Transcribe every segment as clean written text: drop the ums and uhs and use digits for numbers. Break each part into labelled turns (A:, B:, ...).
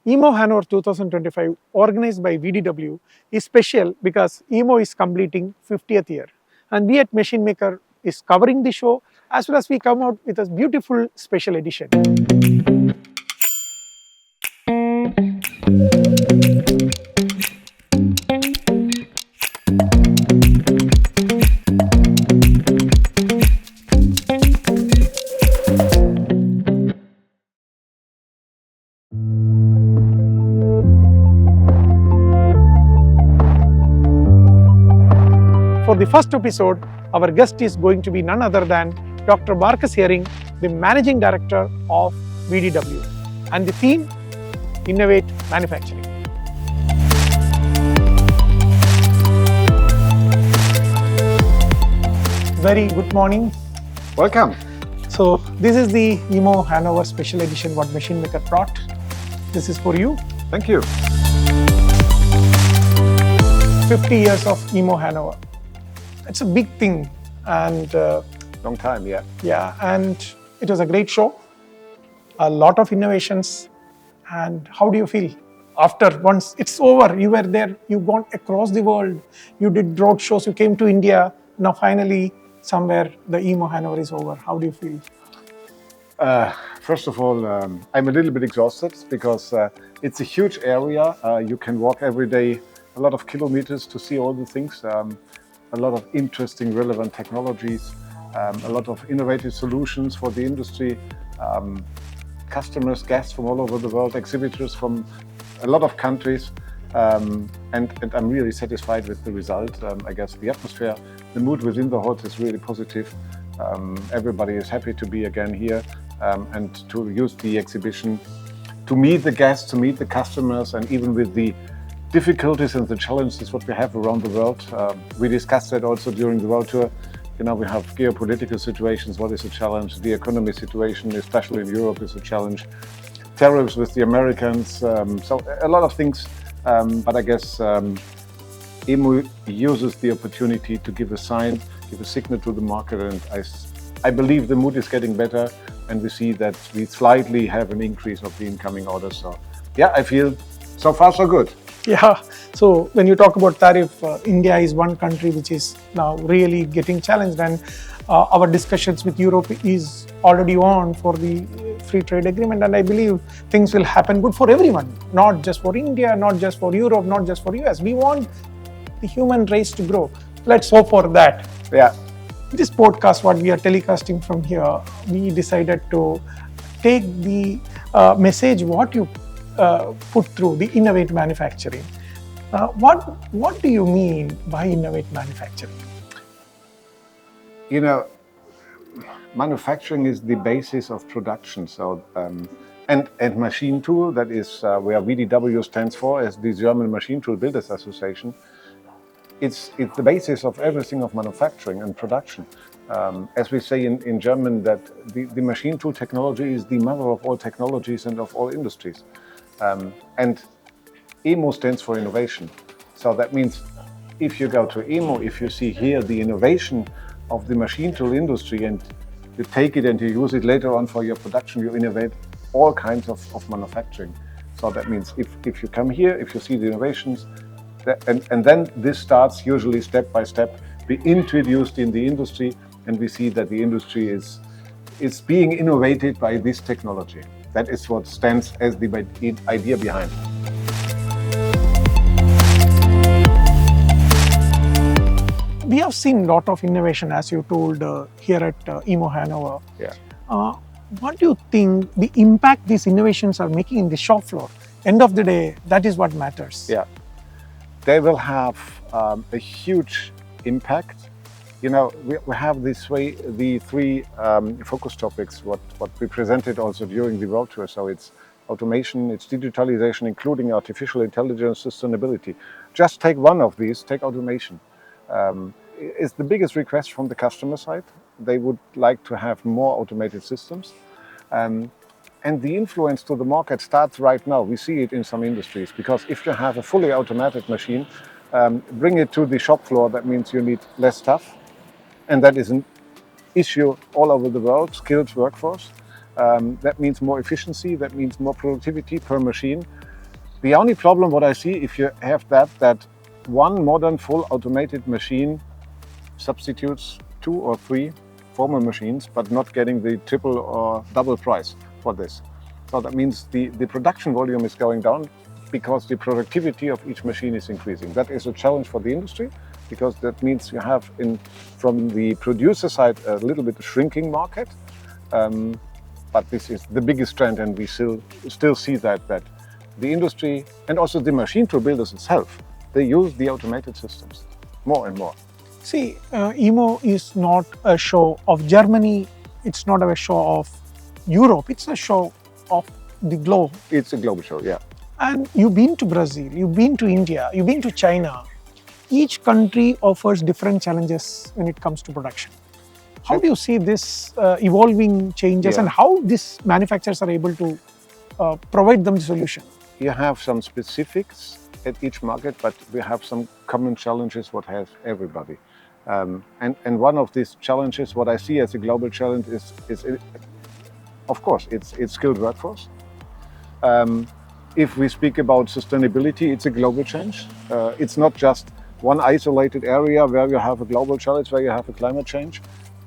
A: EMO Hannover 2025, organized by VDW, is special because EMO is completing 50th year. And we at Machine Maker is covering the show, as well as we come out with a beautiful special edition. For the first episode, our guest is going to be none other than Dr. Markus Heering, the Managing Director of VDW. And the theme, Innovate Manufacturing. Very good morning.
B: Welcome.
A: So this is the EMO Hannover Special Edition what Machine Maker brought. This is for you.
B: Thank you.
A: 50 years of EMO Hannover. It's a big thing, and
B: long time, yeah.
A: Yeah, and it was a great show. A lot of innovations. And how do you feel after once it's over? You were there. You've gone across the world. You did road shows. You came to India. Now finally, somewhere the EMO Hannover is over. How do you feel?
B: First of all, I'm a little bit exhausted because it's a huge area. You can walk every day a lot of kilometers to see all the things. A lot of interesting, relevant technologies, a lot of innovative solutions for the industry, customers, guests from all over the world, exhibitors from a lot of countries, and I'm really satisfied with the result. I guess the atmosphere, the mood within the hall is really positive. Everybody is happy to be again here and to use the exhibition to meet the guests, to meet the customers, and even with the difficulties and the challenges what we have around the world. We discussed that also during the world tour. You know, we have geopolitical situations, what is a challenge? The economy situation, especially in Europe, is a challenge. Tariffs with the Americans, so a lot of things. But I guess EMO uses the opportunity to give a sign, give a signal to the market, and I believe the mood is getting better, and we see that we slightly have an increase of the incoming orders. So yeah, I feel so far so good.
A: Yeah, so when you talk about tariff, India is one country which is now really getting challenged, and our discussions with Europe is already on for the free trade agreement, and I believe things will happen good for everyone, not just for India, not just for Europe, not just for US. We want the human race to grow. Let's hope for that.
B: Yeah.
A: This podcast, what we are telecasting from here, we decided to take the message what you put through the innovate manufacturing. What do you mean by innovate manufacturing?
B: You know, manufacturing is the basis of production. So and machine tool, that is where VDW stands for, as the German Machine Tool Builders Association. It's the basis of everything of manufacturing and production. As we say in German, that the machine tool technology is the mother of all technologies and of all industries. And EMO stands for innovation. So that means if you go to EMO, if you see here the innovation of the machine tool industry, and you take it and you use it later on for your production, you innovate all kinds of manufacturing. So that means if you come here, if you see the innovations, and then this starts usually step by step, be introduced in the industry, and we see that the industry is being innovated by this technology. That is what stands as the idea behind.
A: We have seen a lot of innovation, as you told, here at EMO Hannover.
B: Yeah.
A: What do you think the impact these innovations are making in the shop floor? End of the day, that is what matters.
B: Yeah. They will have a huge impact. You know, we have the three focus topics, what we presented also during the world tour. So it's automation, it's digitalisation, including artificial intelligence, sustainability. Just take one of these, take automation. It's the biggest request from the customer side. They would like to have more automated systems. And the influence to the market starts right now. We see it in some industries, because if you have a fully automated machine, bring it to the shop floor, that means you need less staff. And that is an issue all over the world, skilled workforce. That means more efficiency, that means more productivity per machine. The only problem what I see, if you have that one modern full automated machine substitutes 2 or 3 former machines, but not getting the triple or double price for this. So that means the production volume is going down because the productivity of each machine is increasing. That is a challenge for the industry, because that means you have from the producer side a little bit shrinking market. But this is the biggest trend, and we still see that the industry and also the machine tool builders itself, they use the automated systems more and more.
A: See, EMO is not a show of Germany, it's not a show of Europe, it's a show of the globe.
B: It's a global show, yeah.
A: And you've been to Brazil, you've been to India, you've been to China. Each country offers different challenges when it comes to production. How do you see this evolving changes, and how these manufacturers are able to provide them the solution?
B: You have some specifics at each market, but we have some common challenges what has everybody. And one of these challenges, what I see as a global challenge is of course, it's skilled workforce. If we speak about sustainability, it's a global change. It's not just one isolated area where you have a global challenge, where you have a climate change.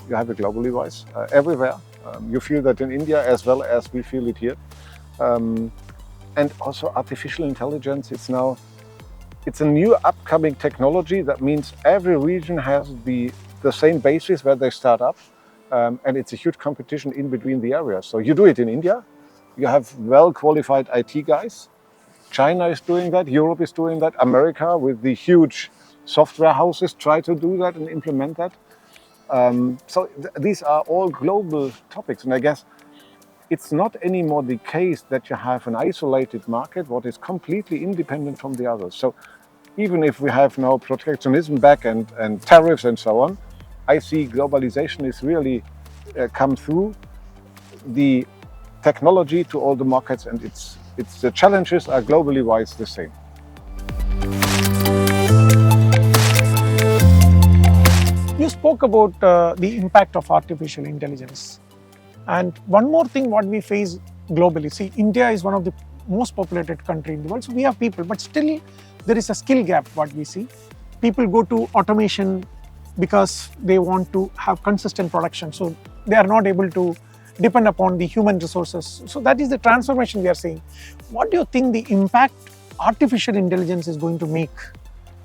B: You have it globally wise, everywhere. You feel that in India as well as we feel it here. And also artificial intelligence, it's a new upcoming technology. That means every region has the same basis where they start up. And it's a huge competition in between the areas. So you do it in India, you have well-qualified IT guys. China is doing that, Europe is doing that, America with the huge software houses try to do that and implement that. So these are all global topics, and I guess it's not anymore the case that you have an isolated market what is completely independent from the others. So even if we have now protectionism back and tariffs and so on, I see globalization is really come through the technology to all the markets, and the challenges are globally wise the same.
A: You spoke about the impact of artificial intelligence. And one more thing what we face globally. See, India is one of the most populated country in the world. So we have people, but still there is a skill gap what we see. People go to automation because they want to have consistent production. So they are not able to depend upon the human resources. So that is the transformation we are seeing. What do you think the impact artificial intelligence is going to make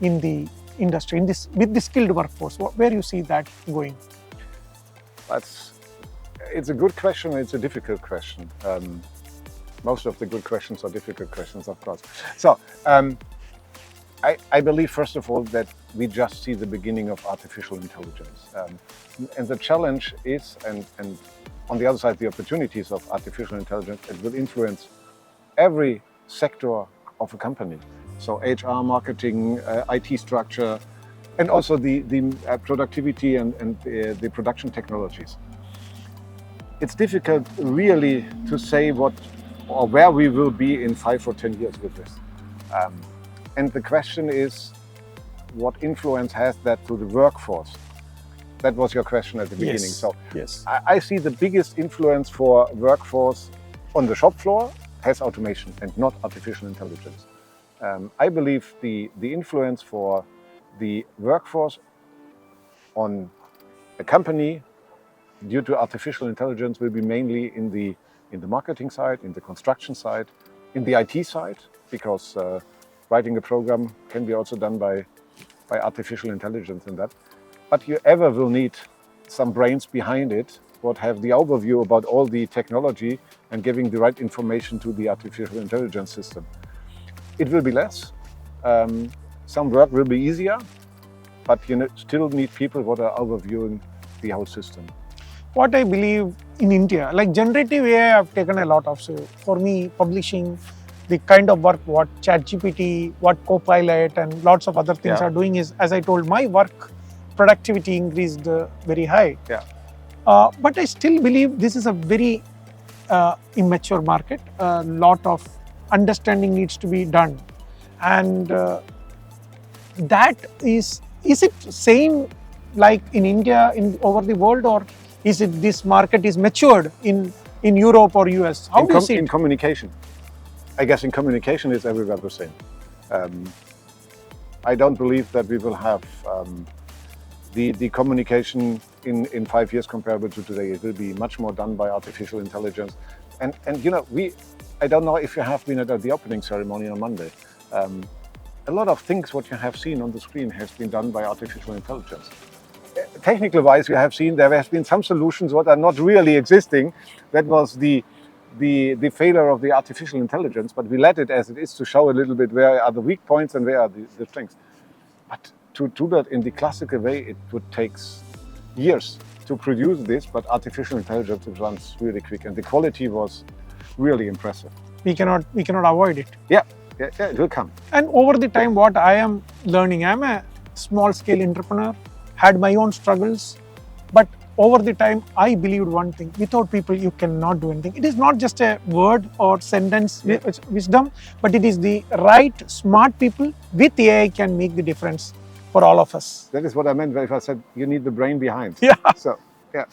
A: in the industry, with the skilled workforce? Where you see that going?
B: It's a good question. It's a difficult question. Most of the good questions are difficult questions, of course. So I believe, first of all, that we just see the beginning of artificial intelligence. And the challenge is, and on the other side, the opportunities of artificial intelligence, it will influence every sector of a company. So HR, marketing, IT structure, and also the productivity and the production technologies. It's difficult really to say what or where we will be in 5 or 10 years with this. And the question is, what influence has that to the workforce? That was your question at the beginning.
A: Yes.
B: So
A: yes.
B: I see the biggest influence for workforce on the shop floor has automation and not artificial intelligence. I believe the influence for the workforce on a company due to artificial intelligence will be mainly in the marketing side, in the construction side, in the IT side, because writing a program can be also done by artificial intelligence in that. But you ever will need some brains behind it, what have the overview about all the technology and giving the right information to the artificial intelligence system. It will be less. Some work will be easier, but you still need people what are overviewing the whole system.
A: What I believe in India, like generative AI, I've taken a lot of. So for me, publishing the kind of work what ChatGPT, what Copilot, and lots of other things are doing is, as I told, my work productivity increased very high.
B: Yeah.
A: But I still believe this is a very immature market. A lot of understanding needs to be done, and that is it same like in India over the world, or is it this market is matured in Europe or US? How do you see it?
B: In communication. I guess in communication it's everywhere the same. I don't believe that we will have the communication in 5 years comparable to today. It will be much more done by artificial intelligence. And you know, I don't know if you have been at the opening ceremony on Monday. A lot of things what you have seen on the screen has been done by artificial intelligence. Technical wise, you have seen there has been some solutions what are not really existing. That was the failure of the artificial intelligence, but we let it as it is to show a little bit where are the weak points and where are the strengths. But to do that in the classical way, it would take years to produce this, but artificial intelligence runs really quick, and the quality was really impressive.
A: We cannot avoid it.
B: Yeah, it will come.
A: And over the time, what I am learning, I'm a small scale entrepreneur, had my own struggles, but over the time, I believed one thing: without people, you cannot do anything. It is not just a word or sentence wisdom, but it is the right, smart people with AI can make the difference for all of us.
B: That is what I meant if I said you need the brain behind.
A: Yeah.
B: So, yeah.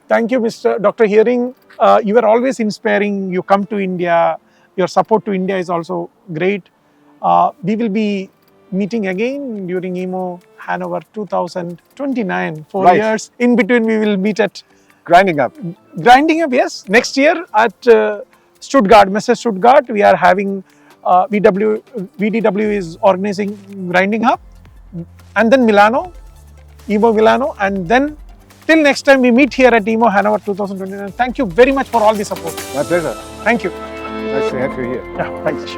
A: Thank you, Dr. Heering. You are always inspiring. You come to India. Your support to India is also great. We will be meeting again during EMO Hannover 2029, 4 years. In between, we will meet at
B: Grinding Up.
A: Grinding Up, yes. Next year at Stuttgart, Messe Stuttgart, we are having VDW is organizing Grinding Up, and then Milano, EMO Milano, and then till next time we meet here at EMO Hannover 2029. Thank you very much for all the support.
B: My pleasure.
A: Thank you.
B: Nice to have you here.
A: Yeah, thanks.